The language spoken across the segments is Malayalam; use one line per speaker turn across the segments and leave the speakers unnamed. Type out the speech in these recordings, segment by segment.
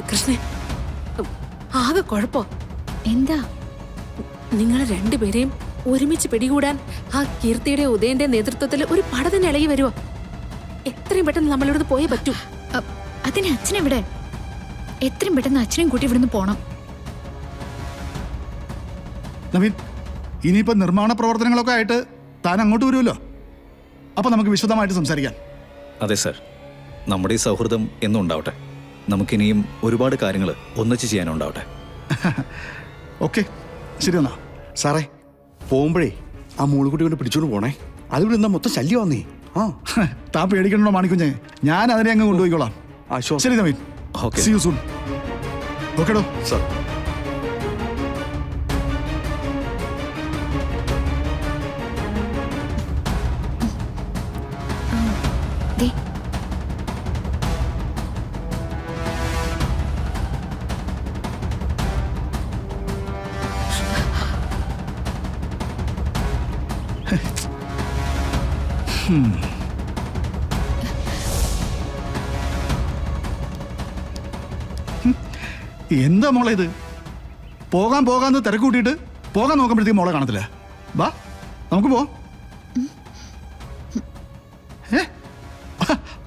കൃഷ്ണ ആകെ കുഴപ്പോ.
എന്താ?
നിങ്ങൾ രണ്ടുപേരെയും ഒരുമിച്ച് പിടികൂടാൻ ആ കീർത്തിയുടെ ഉദയന്റെ നേതൃത്വത്തിൽ ഒരു പട തന്നെ ഇളകി വരുവോ? എത്രയും പെട്ടെന്ന് നമ്മളിവിടുന്ന് പോയേ പറ്റൂ.
അതിന് അച്ഛനെവിടെ? എത്രയും പെട്ടെന്ന് അച്ഛനെയും കൂട്ടി ഇവിടുന്ന് പോണം.
നവീൻ, ഇനിയിപ്പോ നിർമ്മാണ പ്രവർത്തനങ്ങളൊക്കെ ആയിട്ട് താൻ അങ്ങോട്ട് വരുമല്ലോ. അപ്പൊ നമുക്ക് വിശദമായിട്ട് സംസാരിക്കാം.
അതെ സർ, നമ്മുടെ ഈ സൗഹൃദം എന്നും ഉണ്ടാവട്ടെ. നമുക്കിനിയും ഒരുപാട് കാര്യങ്ങൾ ഒന്നിച്ച് ചെയ്യാനുണ്ടാവട്ടെ.
ഓക്കെ, ശരി എന്നാ.
സാറേ, പോകുമ്പോഴേ ആ മൂളുകുട്ടി കൊണ്ട് പിടിച്ചോണ്ട് പോണേ. അതുകൊണ്ട് എന്താ മൊത്തം ശല്യം വന്നേ. ആ
താൻ പേടിക്കണോ മാണിക്കുഞ്ഞെ, ഞാൻ അതിനെ അങ്ങ് കൊണ്ടുപോയിക്കോളാം.
ആശ്വാസം.
ശരി Naveen,
okay.
See you soon. ഓക്കെടോ.
സാർ,
ദേ,
എന്താ മോളെ ഇത്? പോകാൻ പോകാന്ന് തിരക്ക് കൂട്ടിയിട്ട് പോകാൻ നോക്കുമ്പോഴത്തേക്കും മോളെ കാണത്തില്ല. വാ നമുക്ക് പോ. ഏ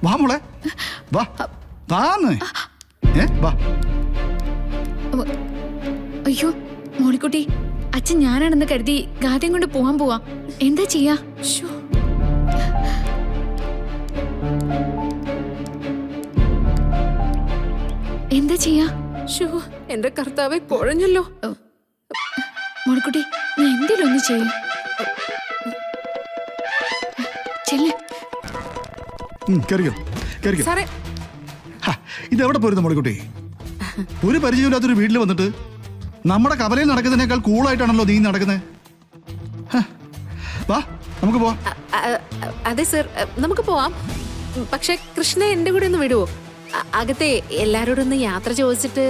വാ മോളെ, വാ താന്ന്. വാ.
അയ്യോ മോളിക്കുട്ടി, അച്ഛൻ ഞാനാണെന്ന് കരുതി ഗാഥയും കൊണ്ട് പോവാൻ പോവാ. എന്താ ചെയ്യാ?
ശ്ശോ.
എന്താ ചെയ്യാ?
ശ്ശോ, എന്റെ കർത്താവെ കുഴഞ്ഞല്ലോ.
മോളിക്കുട്ടി, നീ എന്തേലും ഒന്ന് ചെയ്യും. ചെല്ലേ.
കയറിക്കോ കയറിക്കോ.
സാറേ,
ഇതെവിടെ പോരുന്നു മോളിക്കുട്ടി? ഒരു പരിചയമില്ലാത്തൊരു വീട്ടിൽ വന്നിട്ട് നമ്മുടെ കവലയിൽ നടക്കുന്നതിനേക്കാൾ കൂളായിട്ടാണല്ലോ നീ നടക്കുന്നത്. വാ നമുക്ക് പോവാം.
അതെ സർ, നമുക്ക് പോവാം. പക്ഷെ കൃഷ്ണ എന്റെ കൂടെ ഒന്ന് വിടുവോ? അകത്തെ എല്ലാരോടും ഒന്ന് യാത്ര ചോദിച്ചിട്ട്.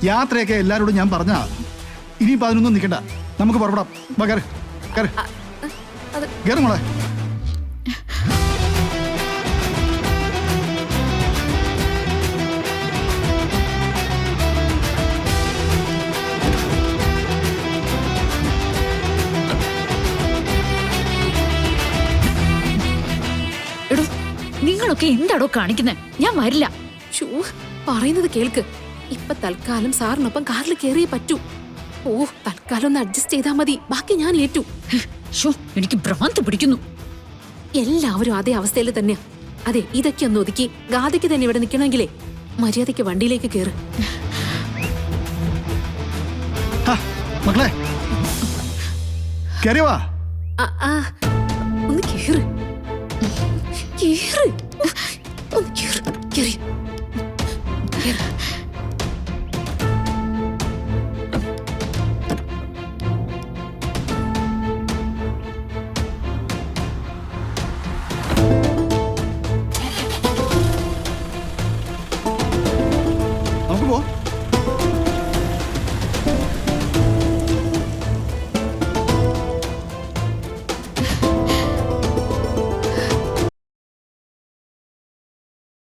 യാത്രയൊക്കെ എല്ലാരോടും ഞാൻ പറഞ്ഞാ. ഇനിയിപ്പോൾ അതിനൊന്നും നിൽക്കണ്ട, നമുക്ക് പുറപ്പെടാം. വാ കയറി കയറി
അത്
കയറി മോളെ.
എടോ, നിങ്ങളൊക്കെ എന്താടോ കാണിക്കുന്നത്? ഞാൻ വരില്ല.
ഷൂ, പറയുന്നത് കേൾക്ക്. ഇപ്പൊ തൽക്കാലം സാറിനൊപ്പം കാറിൽ കയറിയേ പറ്റൂ. ഓ, തൽക്കാലം ഒന്ന് അഡ്ജസ്റ്റ് ചെയ്താൽ മതി, ബാക്കി ഞാൻ ഏറ്റു.
ഷോ, എനിക്ക് ഭ്രാന്ത് പിടിക്കുന്നു.
എല്ലാവരും അതേ അവസ്ഥയിൽ തന്നെയാ. അതെ, ഇതൊക്കെ ഒന്ന് ഒതുക്കി ഗാഥയ്ക്ക് തന്നെ ഇവിടെ നിൽക്കണമെങ്കിലേ മര്യാദയ്ക്ക് വണ്ടിയിലേക്ക് കയറ്.
മക്കളെ കയറി വാ.
ഒന്ന് കേറ്.